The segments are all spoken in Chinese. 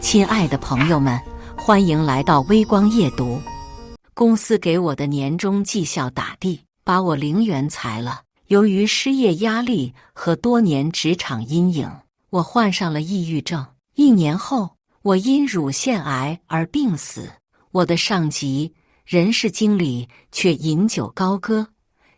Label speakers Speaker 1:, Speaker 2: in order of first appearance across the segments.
Speaker 1: 亲爱的朋友们，欢迎来到微光夜读。公司给我的年终绩效打地，把我零元裁了。由于失业压力和多年职场阴影，我患上了抑郁症。1年后，我因乳腺癌而病死。我的上级人事经理却饮酒高歌，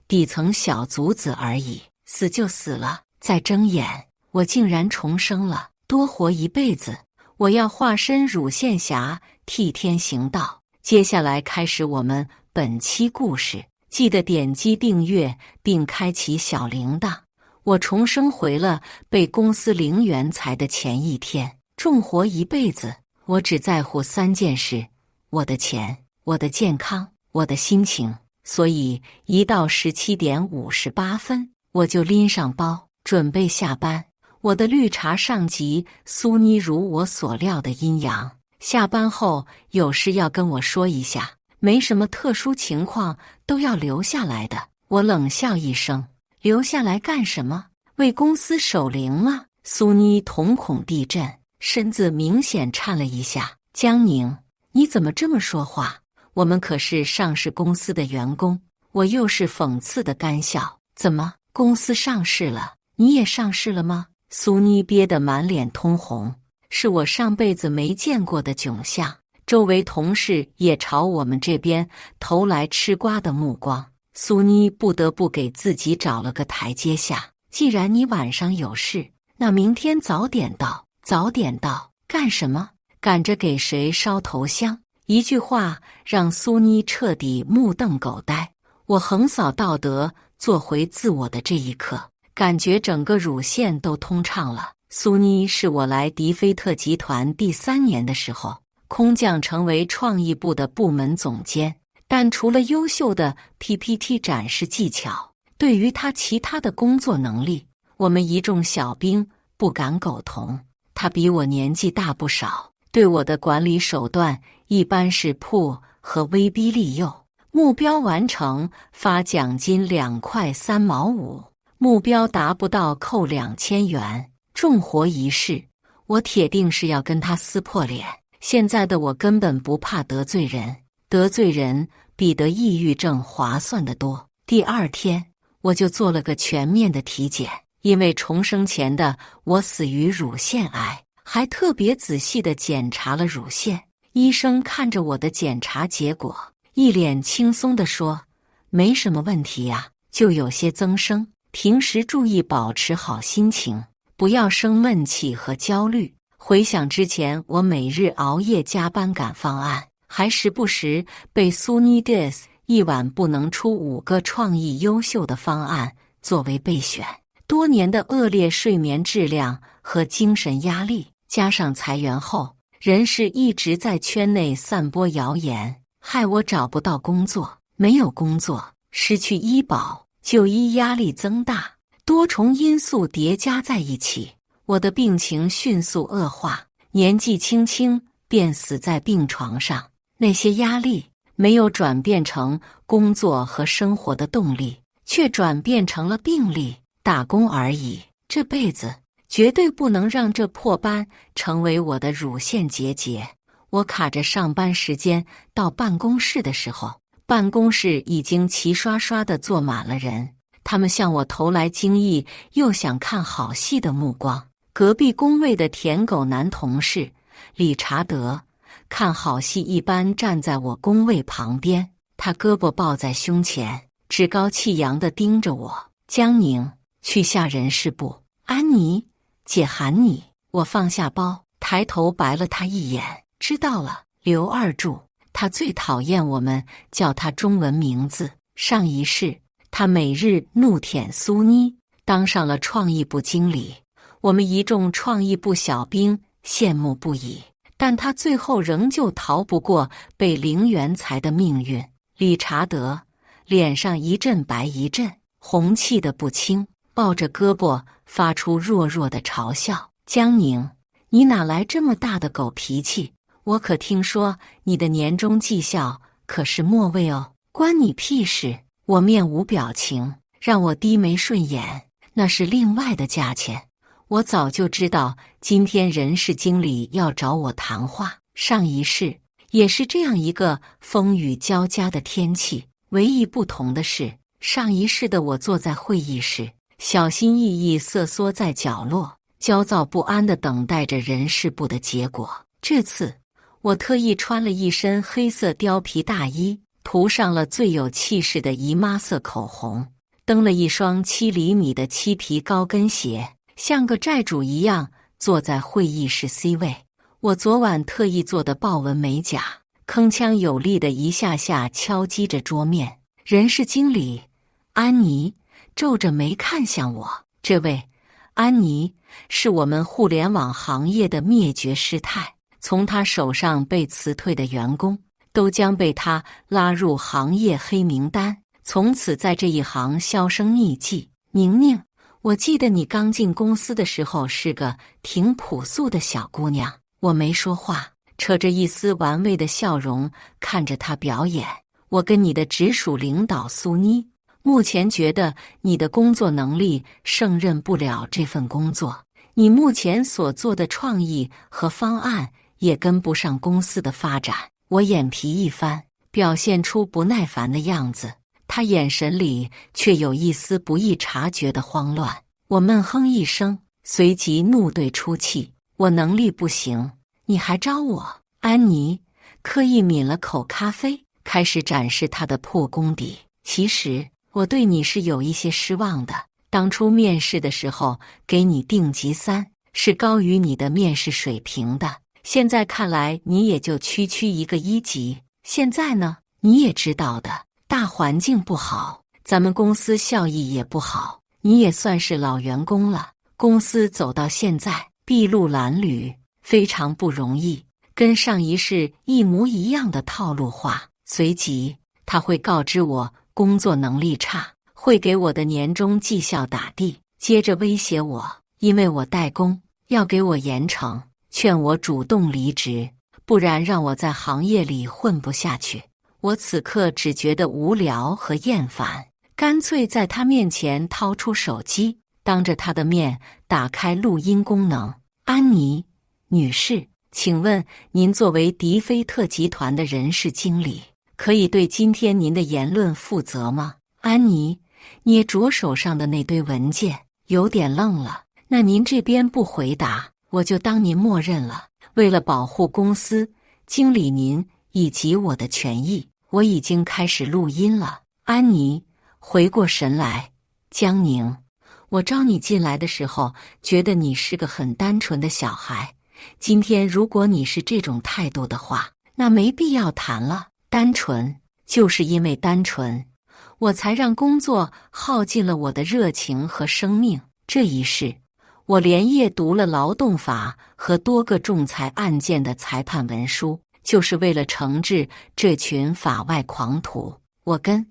Speaker 1: 底层小卒子而已，死就死了。再睁眼，我竟然重生了，多活一辈子。我要化身乳腺侠，替天行道。接下来开始我们本期故事，记得点击订阅并开启小铃铛。我重生回了被公司零元裁的前一天，重活一辈子。我只在乎3件事：我的钱、我的健康、我的心情。所以一到17点58分，我就拎上包，准备下班。我的绿茶上级苏妮如我所料的阴阳，下班后有事要跟我说一下，没什么特殊情况都要留下来的。我冷笑一声，留下来干什么？为公司守灵吗？苏妮瞳孔地震，身子明显颤了一下。江宁，你怎么这么说话？我们可是上市公司的员工。我又是讽刺的干笑。怎么，公司上市了，你也上市了吗？苏妮憋得满脸通红，是我上辈子没见过的窘相。周围同事也朝我们这边投来吃瓜的目光。苏妮不得不给自己找了个台阶下。既然你晚上有事，那明天早点到。早点到干什么？赶着给谁烧头香？一句话让苏妮彻底目瞪口呆。我横扫道德，做回自我的这一刻，感觉整个乳腺都通畅了。苏妮是我来迪菲特集团第3年的时候，空降成为创意部的部门总监。但除了优秀的 PPT 展示技巧，对于他其他的工作能力，我们一众小兵不敢苟同。他比我年纪大不少，对我的管理手段一般是push和威逼利诱。目标完成发奖金2块3毛5，目标达不到扣2000元。重活一世，我铁定是要跟他撕破脸。现在的我根本不怕得罪人，得罪人比得抑郁症划算得多。第2天，我就做了个全面的体检，因为重生前的我死于乳腺癌，还特别仔细地检查了乳腺。医生看着我的检查结果，一脸轻松地说：“没什么问题呀，就有些增生，平时注意保持好心情，不要生闷气和焦虑。”回想之前我每日熬夜加班赶方案，还时不时被苏妮 diss 一晚不能出5个创意优秀的方案作为备选。多年的恶劣睡眠质量和精神压力，加上裁员后，人事一直在圈内散播谣言，害我找不到工作，没有工作，失去医保，就医压力增大，多重因素叠加在一起，我的病情迅速恶化，年纪轻轻便死在病床上。那些压力没有转变成工作和生活的动力，却转变成了病历，打工而已。这辈子绝对不能让这破斑成为我的乳腺结节。我卡着上班时间到办公室的时候，办公室已经齐刷刷地坐满了人，他们向我投来惊异又想看好戏的目光。隔壁工位的舔狗男同事理查德看好戏一般站在我工位旁边，他胳膊抱在胸前，趾高气扬地盯着我。江宁，去下人事部。安妮，姐喊你。我放下包，抬头白了他一眼。知道了，刘二柱。他最讨厌我们叫他中文名字。上一世，他每日怒舔苏妮，当上了创意部经理。我们一众创意部小兵羡慕不已，但他最后仍旧逃不过被零元裁的命运。理查德脸上一阵白一阵红，气得不轻，抱着胳膊发出弱弱的嘲笑。江宁，你哪来这么大的狗脾气？我可听说你的年终绩效可是末位哦，关你屁事！我面无表情，让我低眉顺眼，那是另外的价钱。我早就知道今天人事经理要找我谈话。上一世也是这样一个风雨交加的天气，唯一不同的是，上一世的我坐在会议室，小心翼翼瑟缩在角落，焦躁不安地等待着人事部的结果。这次我特意穿了一身黑色貂皮大衣，涂上了最有气势的姨妈色口红，蹬了一双7厘米的漆皮高跟鞋，像个债主一样坐在会议室 C 位。我昨晚特意做的豹纹美甲，铿锵有力的一下下敲击着桌面。人事经理安妮皱着眉看向我，这位安妮是我们互联网行业的灭绝师太，从她手上被辞退的员工都将被她拉入行业黑名单，从此在这一行销声匿迹。宁宁，我记得你刚进公司的时候是个挺朴素的小姑娘。我没说话，扯着一丝玩味的笑容看着她表演。我跟你的直属领导苏妮目前觉得你的工作能力胜任不了这份工作，你目前所做的创意和方案也跟不上公司的发展。我眼皮一翻，表现出不耐烦的样子，他眼神里却有一丝不易察觉的慌乱。我闷哼一声，随即怒对出气，我能力不行，你还招我？安妮刻意抿了口咖啡，开始展示她的破功底。其实我对你是有一些失望的，当初面试的时候给你定级3，是高于你的面试水平的，现在看来你也就区一个1级。现在呢，你也知道的，大环境不好，咱们公司效益也不好，你也算是老员工了，公司走到现在筚路蓝缕，非常不容易，跟上一世一模一样的套路化。随即他会告知我工作能力差，会给我的年终绩效打地，接着威胁我，因为我怠工要给我严惩，劝我主动离职，不然让我在行业里混不下去。我此刻只觉得无聊和厌烦，干脆在他面前掏出手机，当着他的面打开录音功能。安妮女士，请问您作为迪菲特集团的人事经理，可以对今天您的言论负责吗？安妮捏着手上的那堆文件，有点愣了。那您这边不回答，我就当您默认了。为了保护公司、经理您以及我的权益，我已经开始录音了。安妮回过神来，江宁，我招你进来的时候，觉得你是个很单纯的小孩。今天如果你是这种态度的话，那没必要谈了。单纯，就是因为单纯，我才让工作耗尽了我的热情和生命。这一世，我连夜读了劳动法和多个仲裁案件的裁判文书，就是为了惩治这群法外狂徒。我跟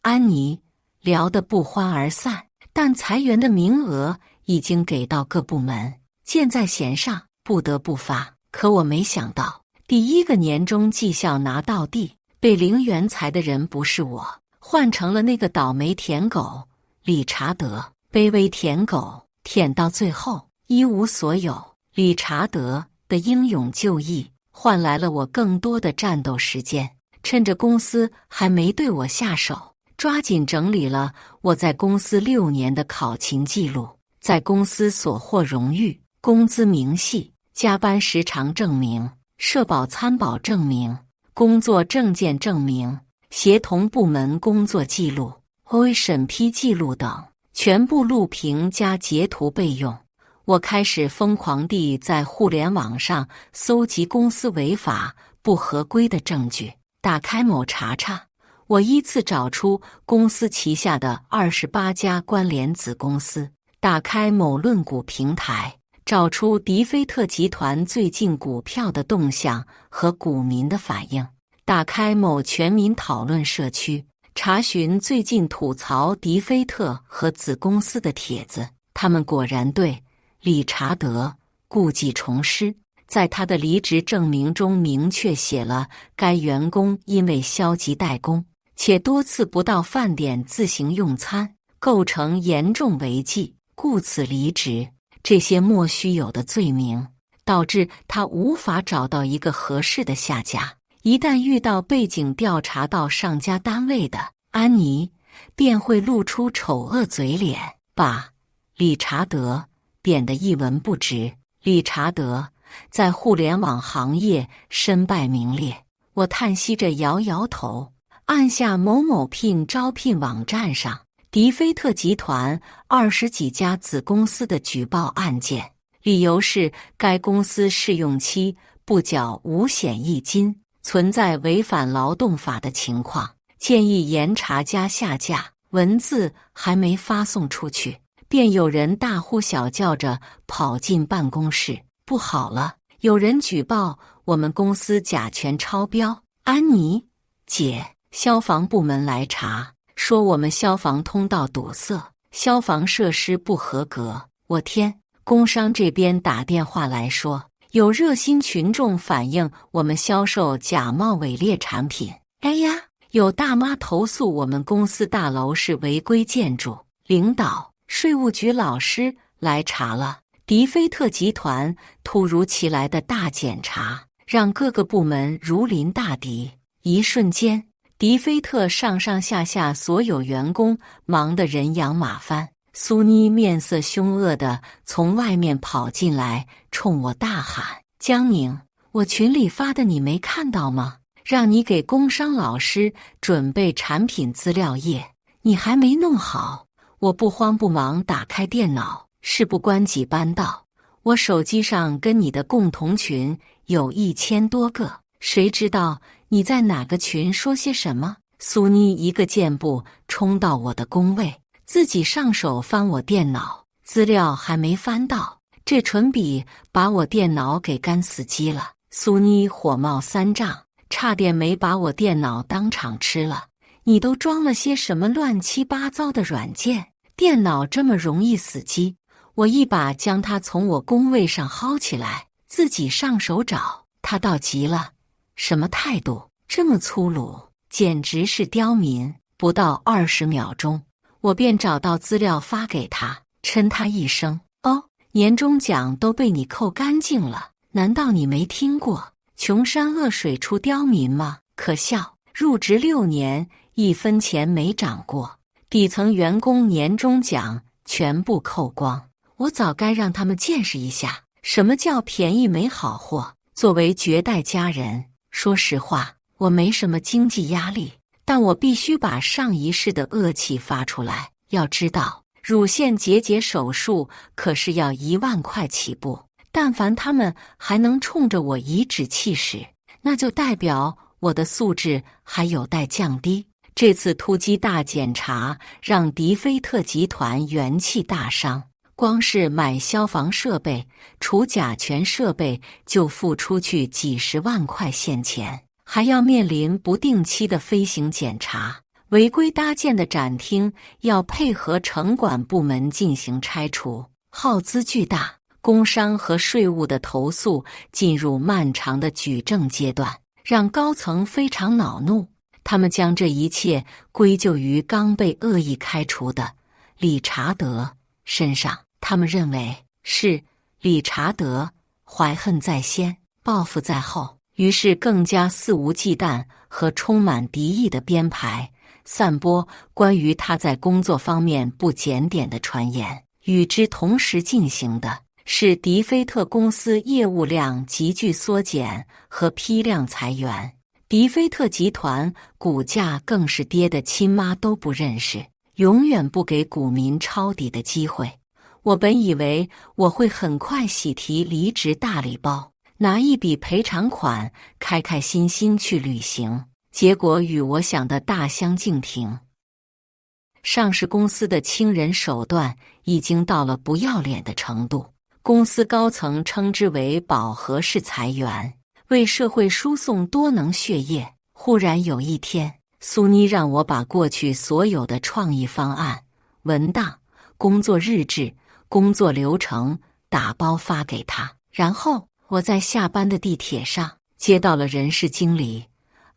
Speaker 1: 安妮聊得不欢而散，但裁员的名额已经给到各部门，箭在弦上，不得不发。可我没想到，第一个年终绩效拿到地，被零元裁的人不是我，换成了那个倒霉舔狗理查德。卑微舔狗舔到最后一无所有，理查德的英勇就义换来了我更多的战斗时间。趁着公司还没对我下手，抓紧整理了我在公司6年的考勤记录，在公司所获荣誉、工资明细、加班时长证明、社保参保证明、工作证件证明、协同部门工作记录、OA 审批记录等，全部录屏加截图备用。我开始疯狂地在互联网上搜集公司违法不合规的证据。打开某查查，我依次找出公司旗下的28家关联子公司。打开某论股平台，找出迪菲特集团最近股票的动向和股民的反应。打开某全民讨论社区，查询最近吐槽迪菲特和子公司的帖子。他们果然对理查德故技重施，在他的离职证明中明确写了该员工因为消极怠工，且多次不到饭点自行用餐，构成严重违纪，故此离职，这些莫须有的罪名，导致他无法找到一个合适的下家。一旦遇到背景调查到上家单位的，安妮便会露出丑恶嘴脸，把理查德贬得一文不值。理查德在互联网行业身败名裂。我叹息着摇摇头，按下某某聘招聘网站上迪菲特集团20几家子公司的举报案件，理由是该公司试用期不缴五险一金，存在违反劳动法的情况，建议严查加下架。文字还没发送出去，便有人大呼小叫着跑进办公室，不好了，有人举报我们公司甲醛超标。安妮姐，消防部门来查，说我们消防通道堵塞，消防设施不合格。我天！工商这边打电话来说，有热心群众反映我们销售假冒伪劣产品。哎呀，有大妈投诉我们公司大楼是违规建筑。领导，税务局老师来查了。迪菲特集团突如其来的大检查，让各个部门如临大敌。一瞬间，迪菲特上上下下所有员工忙得人仰马翻。苏妮面色凶恶地从外面跑进来，冲我大喊：江宁，我群里发的你没看到吗？让你给工商老师准备产品资料页，你还没弄好。我不慌不忙打开电脑，事不关己搬到我手机上，跟你的共同群有1000多个，谁知道你在哪个群说些什么？苏妮一个箭步冲到我的工位，自己上手翻我电脑，资料还没翻到，这唇笔把我电脑给干死机了。苏妮火冒三丈，差点没把我电脑当场吃了。你都装了些什么乱七八糟的软件？电脑这么容易死机？我一把将它从我工位上薅起来，自己上手找。他倒急了，什么态度？这么粗鲁，简直是刁民！不到20秒钟，我便找到资料发给他，嗔他一声：哦，年终奖都被你扣干净了，难道你没听过穷山恶水出刁民吗？可笑，入职6年1分钱没涨过，底层员工年终奖全部扣光，我早该让他们见识一下什么叫便宜没好货。作为绝代佳人，说实话，我没什么经济压力，但我必须把上一世的恶气发出来。要知道，乳腺结节手术可是要1万块起步，但凡他们还能冲着我颐指气使，那就代表我的素质还有待降低。这次突击大检查让迪菲特集团元气大伤，光是买消防设备、除甲醛设备就付出去几十万块现钱，还要面临不定期的飞行检查。违规搭建的展厅要配合城管部门进行拆除，耗资巨大。工商和税务的投诉进入漫长的举证阶段，让高层非常恼怒。他们将这一切归咎于刚被恶意开除的理查德身上。他们认为是理查德怀恨在先，报复在后，于是更加肆无忌惮和充满敌意的编排、散播关于他在工作方面不检点的传言。与之同时进行的是迪菲特公司业务量急剧缩减和批量裁员，迪菲特集团股价更是跌得亲妈都不认识，永远不给股民抄底的机会。我本以为我会很快喜提离职大礼包，拿一笔赔偿款，开开心心去旅行，结果与我想的大相径庭。上市公司的清人手段已经到了不要脸的程度，公司高层称之为饱和式裁员，为社会输送多能血液。忽然有一天，苏妮让我把过去所有的创意方案、文档、工作日志、工作流程打包发给他，然后我在下班的地铁上接到了人事经理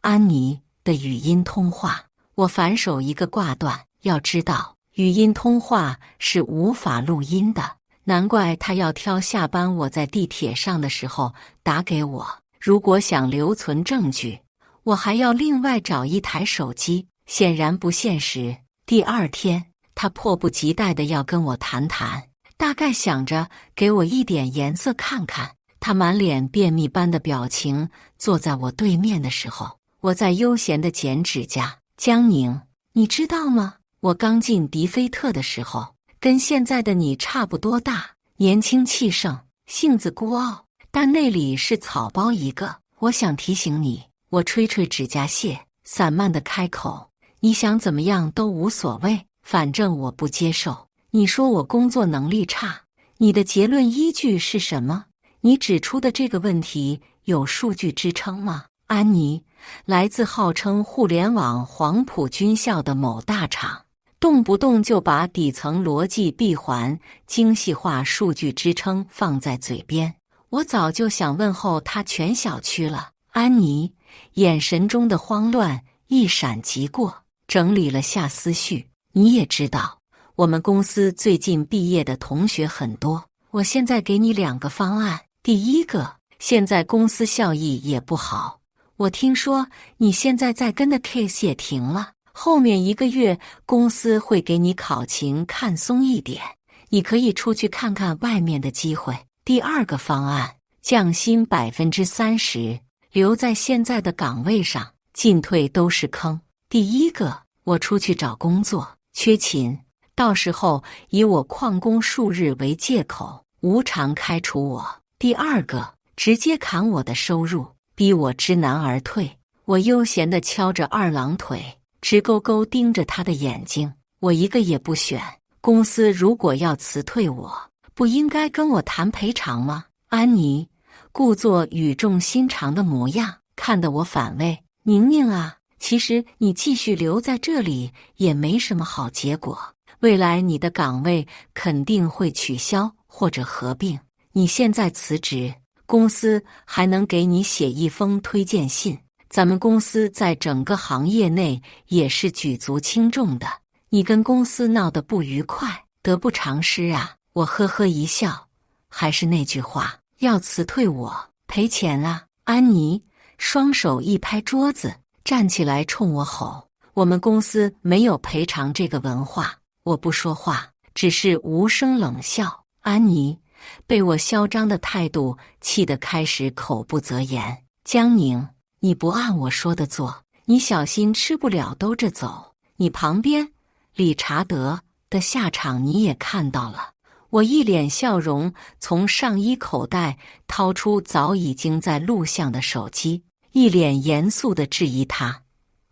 Speaker 1: 安妮的语音通话，我反手一个挂断。要知道，语音通话是无法录音的，难怪他要挑下班我在地铁上的时候打给我。如果想留存证据，我还要另外找一台手机，显然不现实。第二天，他迫不及待地要跟我谈谈，大概想着给我一点颜色看看。他满脸便秘般的表情坐在我对面的时候，我在悠闲地剪指甲。江宁，你知道吗？我刚进迪菲特的时候，跟现在的你差不多大，年轻气盛，性子孤傲，但那里是草包一个。我想提醒你，我吹吹指甲屑，散漫地开口，你想怎么样都无所谓，反正我不接受。你说我工作能力差，你的结论依据是什么？你指出的这个问题有数据支撑吗？安妮，来自号称互联网黄埔军校的某大厂，动不动就把底层逻辑闭环、精细化数据支撑放在嘴边。我早就想问候他全小区了。安妮眼神中的慌乱一闪即过，整理了下思绪。你也知道，我们公司最近毕业的同学很多，我现在给你2个方案。第一个，现在公司效益也不好，我听说你现在在跟的 case 也停了，后面1个月公司会给你考勤看松一点，你可以出去看看外面的机会。第二个方案，降薪30%，留在现在的岗位上，进退都是坑。第一个，我出去找工作，缺勤，到时候以我旷工数日为借口，无偿开除我。第二个，直接砍我的收入，逼我知难而退。我悠闲地敲着二郎腿，直勾勾盯着他的眼睛。我一个也不选。公司如果要辞退我，不应该跟我谈赔偿吗？安妮故作语重心长的模样，看得我反胃。宁宁啊，其实你继续留在这里也没什么好结果，未来你的岗位肯定会取消或者合并。你现在辞职，公司还能给你写一封推荐信。咱们公司在整个行业内也是举足轻重的，你跟公司闹得不愉快，得不偿失啊。我呵呵一笑，还是那句话，要辞退我，赔钱啊。安妮双手一拍桌子，站起来冲我吼，我们公司没有赔偿这个文化。我不说话，只是无声冷笑。安妮被我嚣张的态度气得开始口不择言。江宁，你不按我说的做，你小心吃不了兜着走。你旁边理查德的下场你也看到了。我一脸笑容，从上衣口袋掏出早已经在录像的手机，一脸严肃地质疑他。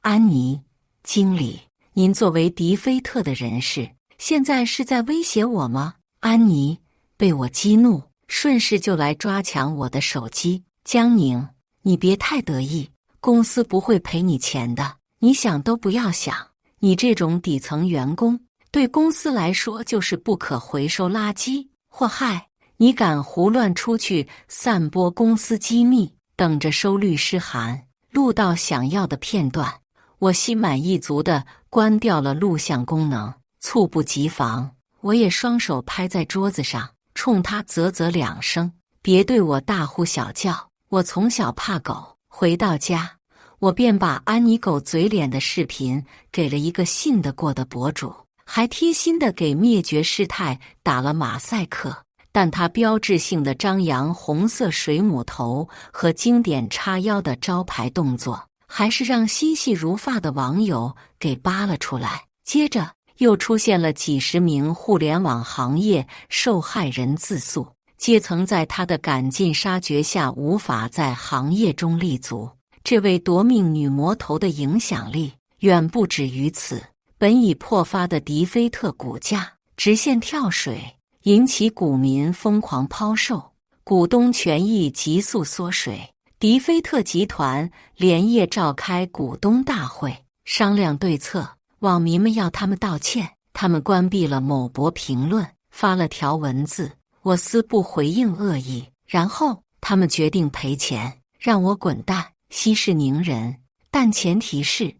Speaker 1: 安妮经理，您作为迪菲特的人士，现在是在威胁我吗？安妮被我激怒，顺势就来抓抢我的手机。江宁，你别太得意，公司不会赔你钱的，你想都不要想。你这种底层员工，对公司来说就是不可回收垃圾。祸害，你敢胡乱出去散播公司机密，等着收律师函，录到想要的片段。我心满意足地关掉了录像功能，猝不及防，我也双手拍在桌子上，冲他啧啧2声，别对我大呼小叫。我从小怕狗，回到家，我便把安妮狗嘴脸的视频给了一个信得过的博主，还贴心地给灭绝师太打了马赛克，但他标志性的张扬红色水母头和经典叉腰的招牌动作，还是让心细如发的网友给扒了出来。接着又出现了几十名互联网行业受害人自诉，阶层在他的赶尽杀绝下无法在行业中立足。这位夺命女魔头的影响力远不止于此，本已破发的迪菲特股价直线跳水，引起股民疯狂抛售，股东权益急速缩水。迪菲特集团连夜召开股东大会，商量对策。网民们要他们道歉，他们关闭了某博评论，发了条文字，我司不回应恶意，然后他们决定赔钱，让我滚蛋，息事宁人。但前提是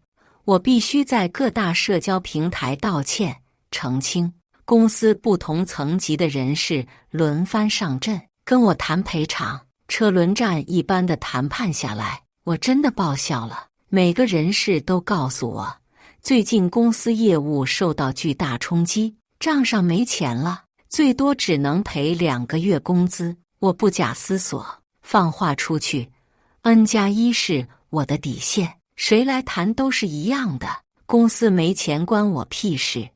Speaker 1: 我必须在各大社交平台道歉澄清，公司不同层级的人士轮番上阵，跟我谈赔偿。车轮战一般的谈判下来，我真的爆笑了。每个人士都告诉我，最近公司业务受到巨大冲击，账上没钱了，最多只能赔2个月工资。我不假思索放话出去 ，N+1是我的底线，谁来谈都是一样的。公司没钱关我屁事。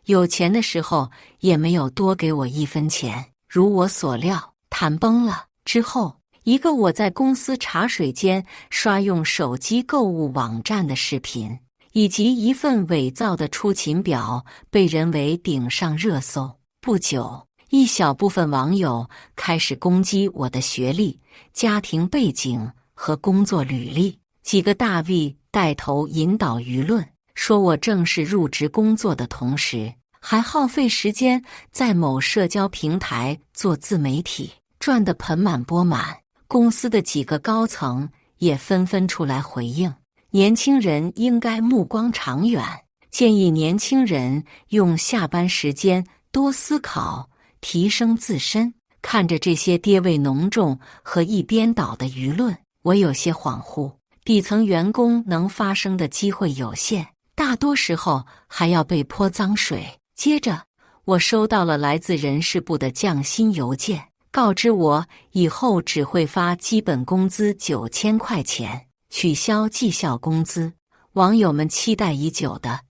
Speaker 1: 有钱的时候也没有多给我1分钱。如我所料，谈崩了之后，一个我在公司茶水间刷用手机购物网站的视频，以及一份伪造的出勤表被人为顶上热搜。不久，一小部分网友开始攻击我的学历、家庭背景和工作履历。几个大 V 带头引导舆论，说我正式入职工作的同时，还耗费时间在某社交平台做自媒体，赚得盆满钵满。公司的几个高层也纷纷出来回应，年轻人应该目光长远，建议年轻人用下班时间多思考，提升自身。看着这些爹味浓重和一边倒的舆论，我有些恍惚。底层员工能发声的机会有限，大多时候还要被泼脏水。接着，我收到了来自人事部的降薪邮件，告知我以后只会发基本工资9000块钱，取消绩效工资。网友们期待已久的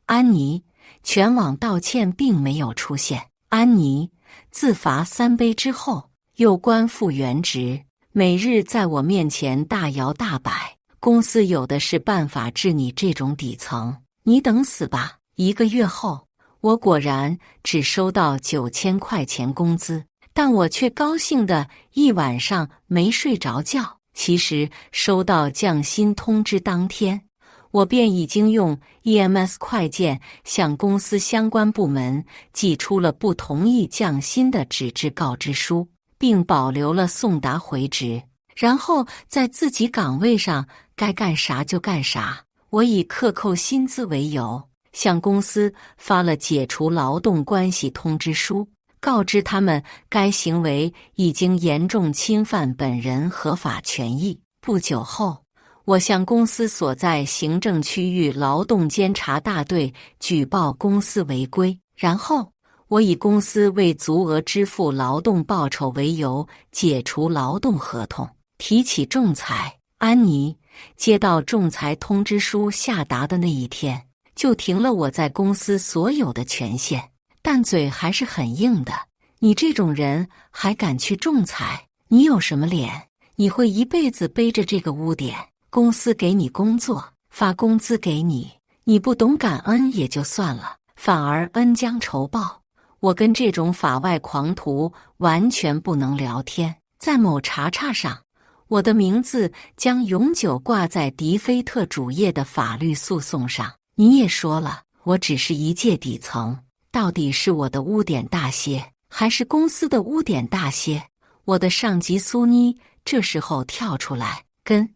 Speaker 1: 安妮全网道歉并没有出现。安妮自罚3杯之后，又官复原职，每日在我面前大摇大摆。公司有的是办法治你这种底层，你等死吧。1个月后，我果然只收到9000块钱工资，但我却高兴的一晚上没睡着觉。其实收到降薪通知当天，我便已经用 EMS 快件向公司相关部门寄出了不同意降薪的纸质告知书，并保留了送达回执，然后在自己岗位上该干啥就干啥。我以克扣薪资为由，向公司发了解除劳动关系通知书，告知他们该行为已经严重侵犯本人合法权益。不久后，我向公司所在行政区域劳动监察大队举报公司违规，然后我以公司未足额支付劳动报酬为由解除劳动合同，提起仲裁。安妮接到仲裁通知书下达的那一天，就停了我在公司所有的权限，但嘴还是很硬的。你这种人还敢去仲裁？你有什么脸？你会一辈子背着这个污点。公司给你工作，发工资给你，你不懂感恩也就算了，反而恩将仇报。我跟这种法外狂徒完全不能聊天。在某查查上，我的名字将永久挂在迪菲特主页的法律诉讼上。你也说了，我只是一介底层，到底是我的污点大些，还是公司的污点大些？我的上级苏妮这时候跳出来，跟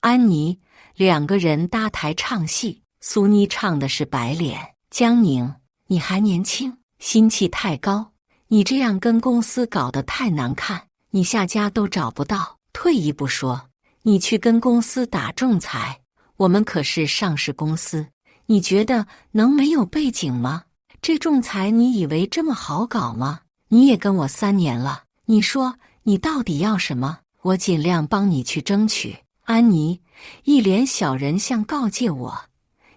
Speaker 1: 安妮2个人搭台唱戏。苏妮唱的是白脸。江宁，你还年轻，心气太高，你这样跟公司搞得太难看，你下家都找不到。退一步说，你去跟公司打仲裁，我们可是上市公司，你觉得能没有背景吗？这仲裁你以为这么好搞吗？你也跟我3年了，你说你到底要什么？我尽量帮你去争取。安妮一脸小人相告诫我，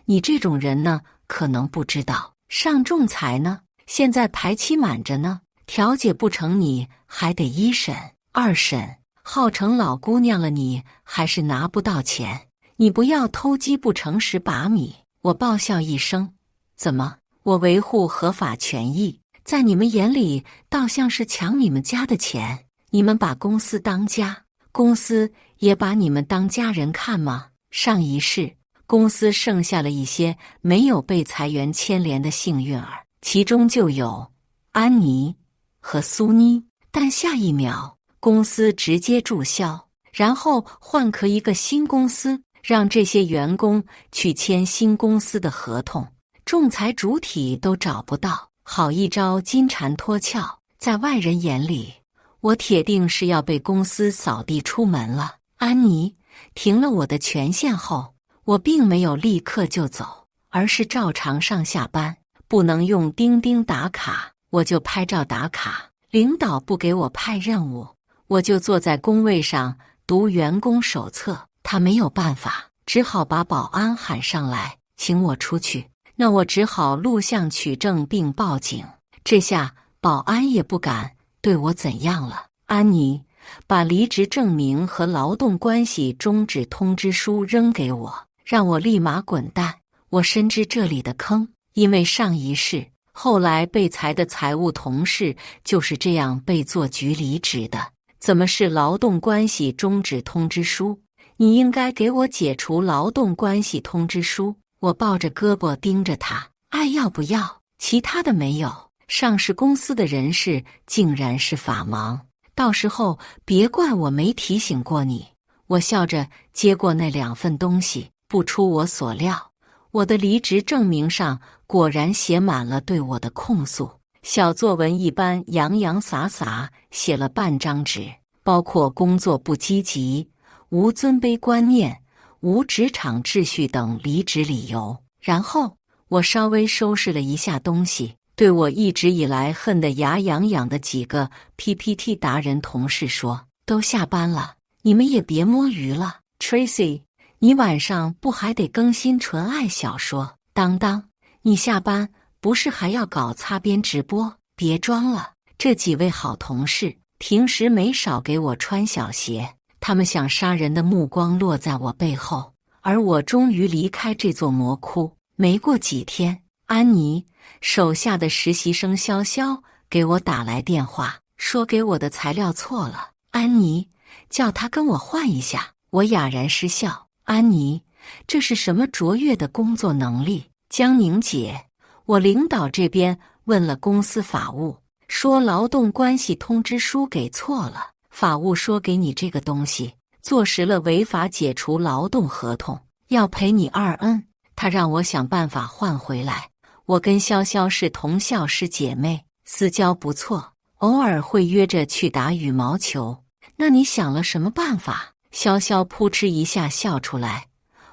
Speaker 1: 你这种人呢，可能不知道，上仲裁呢，现在排期满着呢，调解不成你还得1审、2审，号称老姑娘了你还是拿不到钱。你不要偷鸡不成蚀把米。我爆笑一声，怎么，我维护合法权益，在你们眼里倒像是抢你们家的钱？你们把公司当家，公司也把你们当家人看吗？上一世，公司剩下了一些没有被裁员牵连的幸运儿，其中就有安妮和苏妮。但下一秒，公司直接注销，然后换壳一个新公司，让这些员工去签新公司的合同，仲裁主体都找不到。好一招金蝉脱壳，在外人眼里，我铁定是要被公司扫地出门了。安妮停了我的权限后，我并没有立刻就走，而是照常上下班。不能用钉钉打卡，我就拍照打卡。领导不给我派任务，我就坐在工位上读员工手册。他没有办法，只好把保安喊上来，请我出去。那我只好录像取证并报警。这下保安也不敢对我怎样了。安妮把离职证明和劳动关系终止通知书扔给我，让我立马滚蛋。我深知这里的坑，因为上一世后来被裁的财务同事就是这样被做局离职的。怎么是劳动关系终止通知书？你应该给我解除劳动关系通知书。我抱着胳膊盯着他，爱要不要，其他的没有。上市公司的人事竟然是法盲，到时候别怪我没提醒过你。我笑着接过那2份东西，不出我所料，我的离职证明上果然写满了对我的控诉，小作文一般洋洋洒洒写了半张纸，包括工作不积极、无尊卑观念、无职场秩序等离职理由。然后我稍微收拾了一下东西，对我一直以来恨得牙痒痒的几个 PPT 达人同事说，都下班了，你们也别摸鱼了。 Tracy， 你晚上不还得更新纯爱小说？当当，你下班不是还要搞擦边直播？别装了。这几位好同事平时没少给我穿小鞋，他们想杀人的目光落在我背后，而我终于离开这座魔窟。没过几天，安妮手下的实习生潇潇给我打来电话，说给我的材料错了，安妮叫他跟我换一下。我哑然失笑，安妮，这是什么卓越的工作能力？江宁姐，我领导这边问了公司法务，说劳动关系通知书给错了，法务说给你这个东西坐实了违法解除劳动合同，要赔你2N，他让我想办法换回来。我跟潇潇是同校师姐妹，私交不错，偶尔会约着去打羽毛球。那你想了什么办法？潇潇扑哧一下笑出来，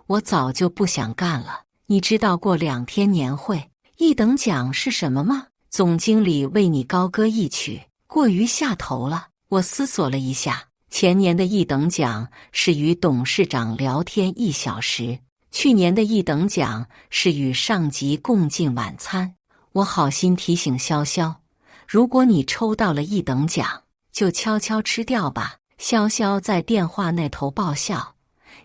Speaker 1: 我早就不想干了。你知道过2天年会1等奖是什么吗？总经理为你高歌一曲，过于下头了。我思索了一下，前年的1等奖是与董事长聊天1小时，去年的1等奖是与上级共进晚餐。我好心提醒潇潇，如果你抽到了1等奖，就悄悄吃掉吧。潇潇在电话那头爆笑，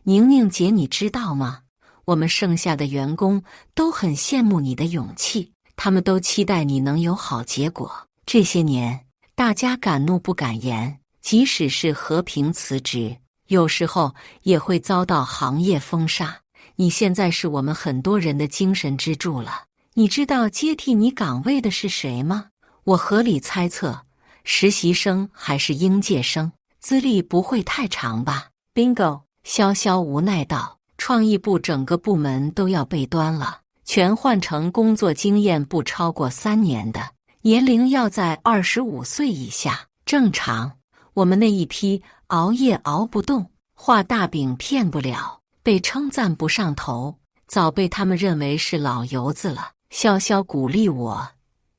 Speaker 1: 宁宁姐你知道吗？我们剩下的员工都很羡慕你的勇气，他们都期待你能有好结果。这些年大家敢怒不敢言，即使是和平辞职，有时候也会遭到行业封杀。你现在是我们很多人的精神支柱了。你知道接替你岗位的是谁吗？我合理猜测，实习生还是应届生，资历不会太长吧。 Bingo， 潇潇无奈道，创意部整个部门都要被端了，全换成工作经验不超过3年的，年龄要在25岁以下，正常。我们那一批熬夜熬不动，画大饼骗不了，被称赞不上头，早被他们认为是老油子了。潇潇鼓励我，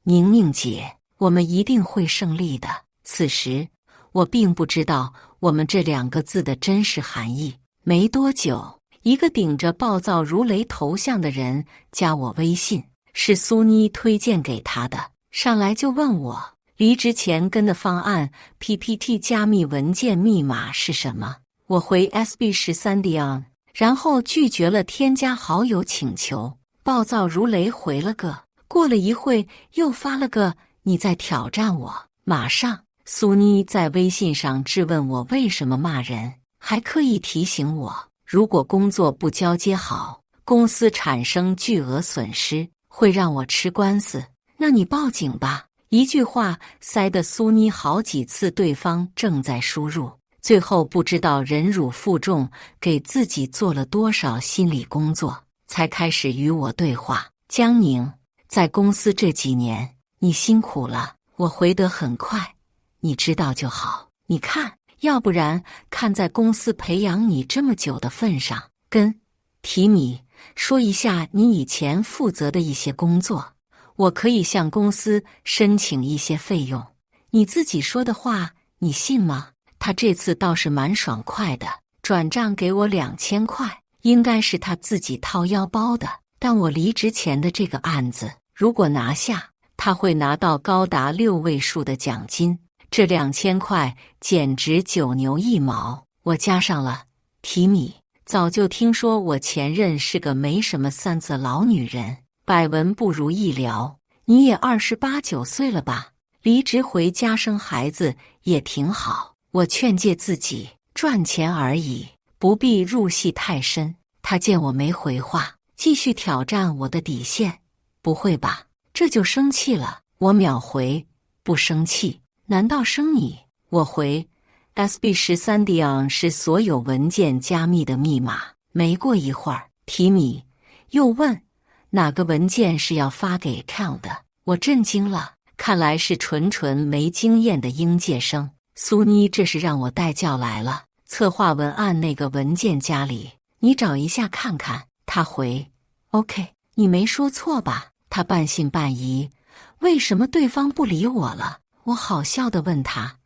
Speaker 1: 宁宁姐，我们一定会胜利的。此时我并不知道我们这2个字的真实含义。没多久，一个顶着暴躁如雷头像的人加我微信，是苏妮推荐给他的，上来就问我离职前跟的方案 PPT 加密文件密码是什么。我回 SB13 Dion， 然后拒绝了添加好友请求，暴躁如雷回了个，过了一会又发了个你在挑战我。马上苏妮在微信上质问我为什么骂人，还刻意提醒我，如果工作不交接好，公司产生巨额损失，会让我吃官司。那你报警吧。一句话塞得苏妮好几次对方正在输入，最后不知道忍辱负重，给自己做了多少心理工作，才开始与我对话。江宁，在公司这几年，你辛苦了。我回得很快，你知道就好。你看，要不然看在公司培养你这么久的份上，跟提米说一下你以前负责的一些工作，我可以向公司申请一些费用。你自己说的话，你信吗？他这次倒是蛮爽快的，转账给我2000块，应该是他自己掏腰包的。但我离职前的这个案子，如果拿下，他会拿到高达6位数的奖金。这2000块简直9牛1毛。我加上了提米，早就听说我前任是个没什么sense的老女人，百闻不如一聊。你也28、9岁了吧？离职回家生孩子也挺好。我劝诫自己，赚钱而已，不必入戏太深。他见我没回话，继续挑战我的底线。不会吧？这就生气了？我秒回，不生气，难道生你？我回 SB13Dion 是所有文件加密的密码。没过一会儿，提米又问哪个文件是要发给 Count 的。我震惊了，看来是纯没经验的应届生。苏妮这是让我带教来了。策划文案那个文件夹里，你找一下看看。他回 OK， 你没说错吧？他半信半疑，为什么对方不理我了？我好笑地问他，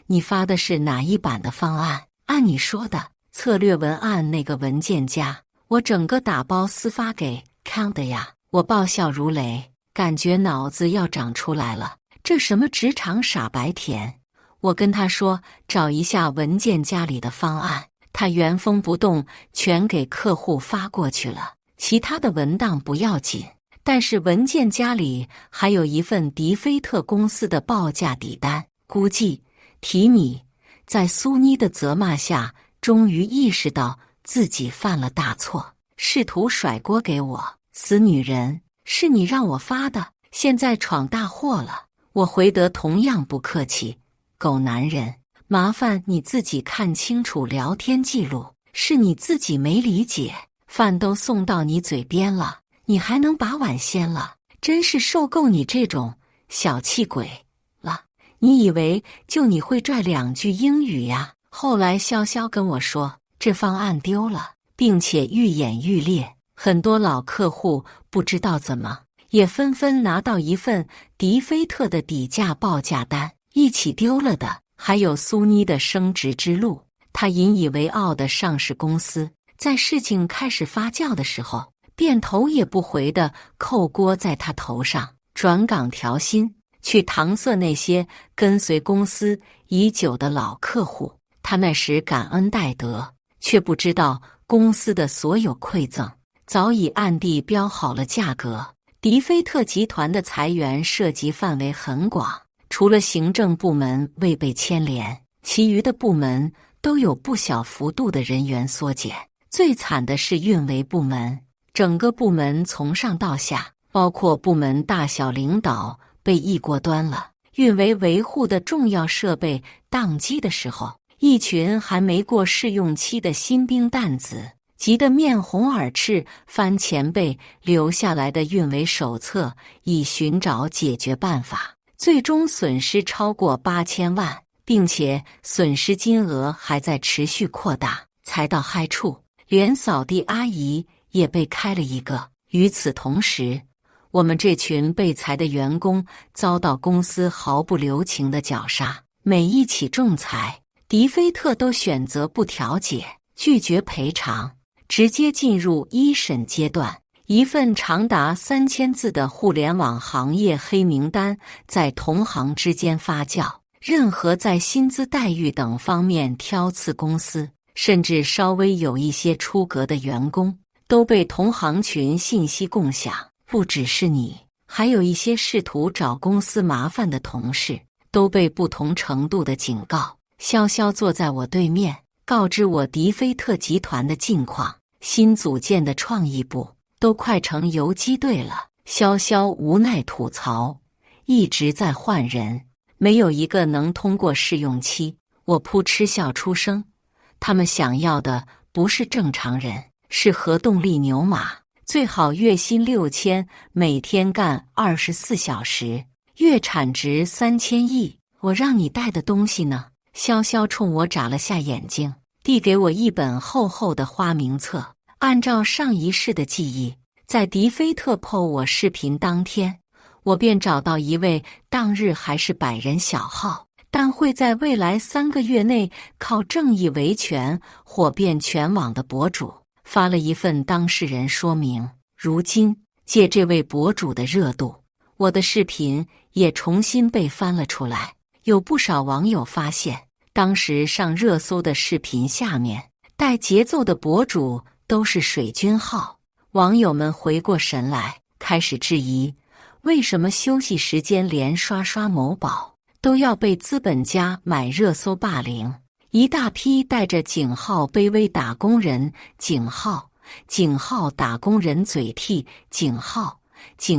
Speaker 1: 你发的是哪一版的方案？按你说的，策略文案那个文件夹，我整个打包私发给 Count 的呀。我爆笑如雷，感觉脑子要长出来了。这什么职场傻白甜？我跟他说找一下文件夹里的方案，他原封不动全给客户发过去了。其他的文档不要紧，但是文件夹里还有一份迪菲特公司的报价底单。估计提米在苏妮的责骂下，终于意识到自己犯了大错，试图甩锅给我。死女人，是你让我发的，现在闯大祸了。我回得同样不客气，狗男人，麻烦你自己看清楚聊天记录，是你自己没理解，饭都送到你嘴边了，你还能把碗掀了？真是受够你这种小气鬼了。你以为就你会拽2句英语呀？后来潇潇跟我说，这方案丢了，并且愈演愈烈，很多老客户不知道怎么，也纷纷拿到一份迪菲特的底价报价单。一起丢了的还有苏妮的升职之路。他引以为傲的上市公司，在事情开始发酵的时候，便头也不回地扣锅在他头上，转岗调薪，去搪塞那些跟随公司已久的老客户。他那时感恩戴德，却不知道公司的所有馈赠早已暗地标好了价格。迪菲特集团的裁员涉及范围很广，除了行政部门未被牵连，其余的部门都有不小幅度的人员缩减。最惨的是运维部门，整个部门从上到下，包括部门大小领导被一锅端了。运维维护的重要设备宕机的时候，一群还没过试用期的新兵蛋子急得面红耳赤，翻前辈留下来的运维手册以寻找解决办法，最终损失超过8000万，并且损失金额还在持续扩大。才到嗨处，连扫地阿姨也被开了一个。与此同时，我们这群被裁的员工遭到公司毫不留情的绞杀。每一起仲裁，迪菲特都选择不调解，拒绝赔偿，直接进入一审阶段。一份长达3000字的互联网行业黑名单在同行之间发酵，任何在薪资待遇等方面挑刺公司，甚至稍微有一些出格的员工，都被同行群信息共享。不只是你，还有一些试图找公司麻烦的同事，都被不同程度的警告。潇潇坐在我对面，告知我迪菲特集团的近况。新组建的创意部都快成游击队了。潇潇无奈吐槽，一直在换人，没有一个能通过试用期。我扑嗤笑出声，他们想要的不是正常人，是核动力牛马，最好月薪6000，每天干24小时，月产值3000亿。我让你带的东西呢？潇潇冲我眨了下眼睛，递给我一本厚厚的花名册。按照上一世的记忆，在迪菲特 po 我视频当天，我便找到一位当日还是100人小号，但会在未来3个月内靠正义维权火遍全网的博主，发了一份当事人说明。如今借这位博主的热度，我的视频也重新被翻了出来。有不少网友发现，当时上热搜的视频下面带节奏的博主都是水军号。网友们回过神来，开始质疑，为什么休息时间连刷刷某宝都要被资本家买热搜霸凌？一大批带着井号卑微打工人井号打工人嘴替井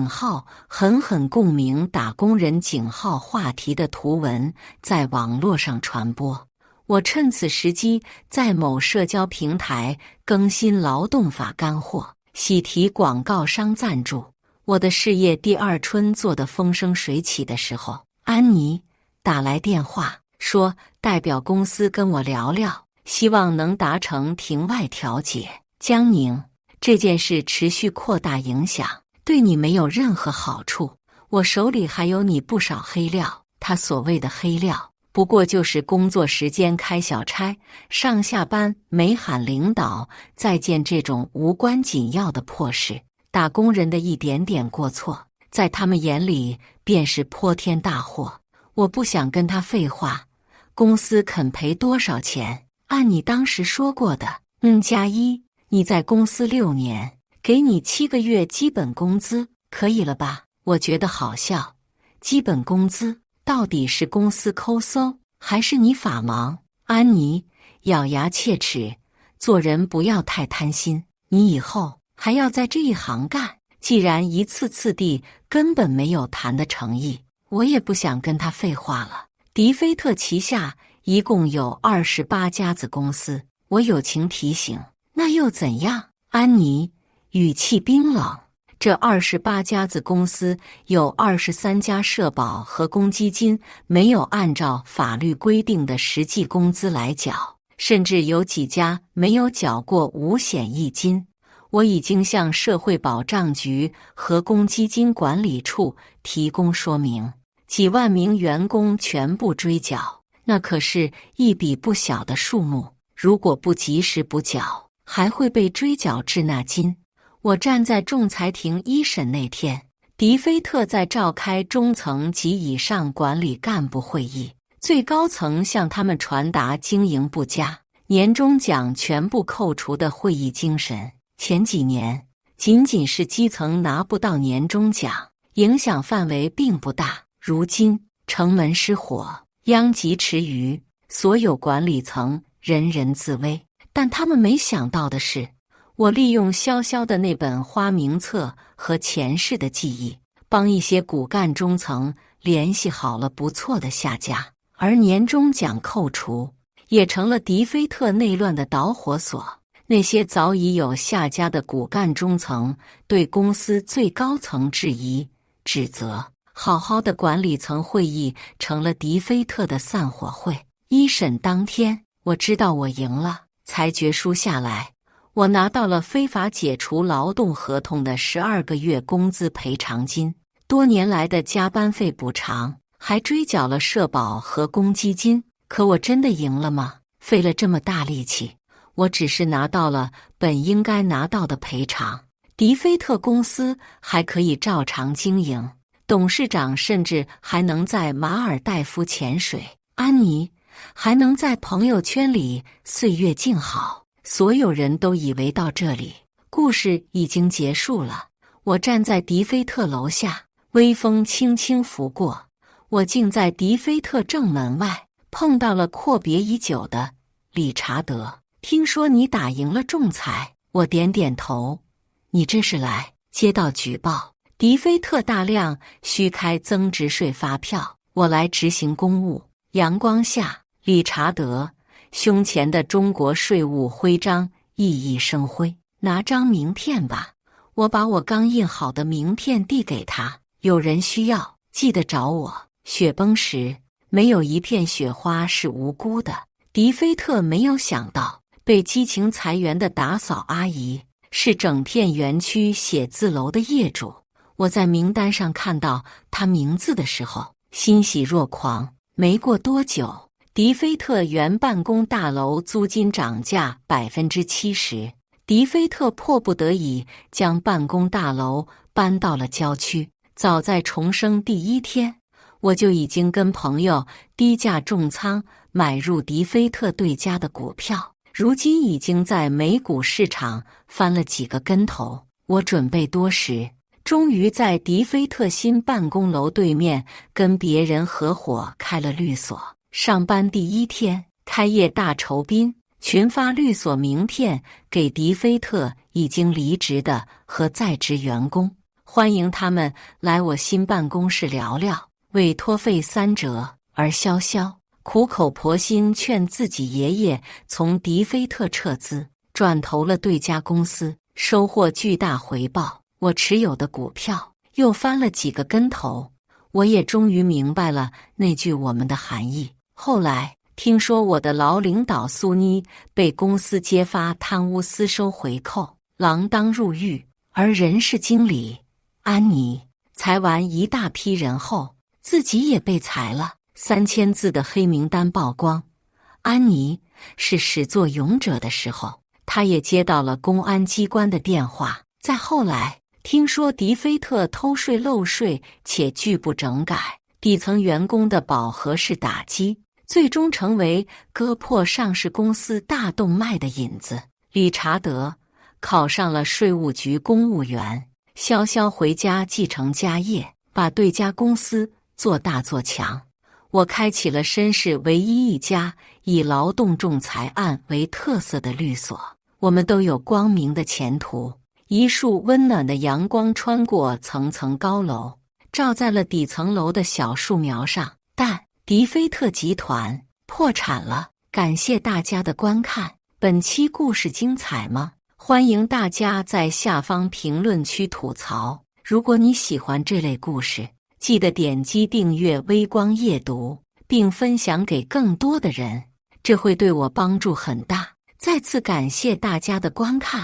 Speaker 1: 号狠狠共鸣打工人井号话题的图文在网络上传播。我趁此时机在某社交平台更新劳动法干货，喜提广告商赞助。我的事业第二春做得风生水起的时候，安妮打来电话说代表公司跟我聊聊，希望能达成庭外调解。江宁，这件事持续扩大影响，对你没有任何好处。我手里还有你不少黑料。他所谓的黑料，不过就是工作时间开小差、上下班没喊领导再见这种无关紧要的破事。打工人的一点点过错，在他们眼里便是泼天大祸。我不想跟他废话，公司肯赔多少钱？按你当时说过的，+1，你在公司6年，给你7个月基本工资，可以了吧？我觉得好笑，基本工资到底是公司抠搜，还是你法盲？安妮咬牙切齿，做人不要太贪心，你以后还要在这一行干，既然一次次地根本没有谈的诚意，我也不想跟他废话了。迪菲特旗下一共有28家子公司，我友情提醒，那又怎样？安妮语气冰冷，这28家子公司有23家社保和公积金没有按照法律规定的实际工资来缴，甚至有几家没有缴过五险一金。我已经向社会保障局和公积金管理处提供说明，几万名员工全部追缴，那可是一笔不小的数目，如果不及时补缴，还会被追缴滞纳金。我站在仲裁庭一审那天，迪菲特在召开中层及以上管理干部会议，最高层向他们传达经营不佳，年终奖全部扣除的会议精神。前几年仅仅是基层拿不到年终奖，影响范围并不大，如今城门失火，殃及池鱼，所有管理层人人自危。但他们没想到的是，我利用潇潇的那本花名册和前世的记忆，帮一些骨干中层联系好了不错的下家，而年终奖扣除也成了迪菲特内乱的导火索。那些早已有下家的骨干中层对公司最高层质疑、指责，好好的管理层会议成了迪菲特的散伙会。一审当天，我知道我赢了，裁决书下来，我拿到了非法解除劳动合同的12个月工资赔偿金，多年来的加班费补偿，还追缴了社保和公积金。可我真的赢了吗？费了这么大力气，我只是拿到了本应该拿到的赔偿。迪菲特公司还可以照常经营，董事长甚至还能在马尔代夫潜水，安妮还能在朋友圈里岁月静好。所有人都以为到这里，故事已经结束了。我站在迪菲特楼下，微风轻轻拂过，我竟在迪菲特正门外碰到了阔别已久的理查德。听说你打赢了仲裁，我点点头。你这是来接到举报？迪菲特大量虚开增值税发票，我来执行公务。阳光下，理查德胸前的中国税务徽章熠熠生辉。拿张名片吧。我把我刚印好的名片递给他。有人需要，记得找我。雪崩时，没有一片雪花是无辜的。迪菲特没有想到，被激情裁员的打扫阿姨是整片园区写字楼的业主。我在名单上看到她名字的时候，欣喜若狂。没过多久，迪菲特原办公大楼租金涨价70%，迪菲特迫不得已将办公大楼搬到了郊区。早在重生第一天，我就已经跟朋友低价重仓买入迪菲特对家的股票，如今已经在美股市场翻了几个跟头。我准备多时，终于在迪菲特新办公楼对面跟别人合伙开了律所。上班第一天，开业大酬宾，群发律所名片给迪菲特已经离职的和在职员工，欢迎他们来我新办公室聊聊。委托费3折，而潇潇苦口婆心劝自己爷爷从迪菲特撤资，转投了对家公司，收获巨大回报。我持有的股票又翻了几个跟头，我也终于明白了那句我们的含义。后来听说我的老领导苏妮被公司揭发贪污私收回扣，锒铛入狱，而人事经理安妮裁完一大批人后，自己也被裁了。3000字的黑名单曝光，安妮是始作俑者的时候，她也接到了公安机关的电话。再后来听说迪菲特偷税漏税且拒不整改，底层员工的饱和式打击，最终成为割破上市公司大动脉的引子。理查德考上了税务局公务员，潇潇回家继承家业，把对家公司做大做强。我开启了绅士唯一一家以劳动仲裁案为特色的律所，我们都有光明的前途。一束温暖的阳光穿过层层高楼，照在了底层楼的小树苗上。但迪菲特集团破产了。感谢大家的观看，本期故事精彩吗？欢迎大家在下方评论区吐槽。如果你喜欢这类故事，记得点击订阅微光夜读，并分享给更多的人，这会对我帮助很大。再次感谢大家的观看。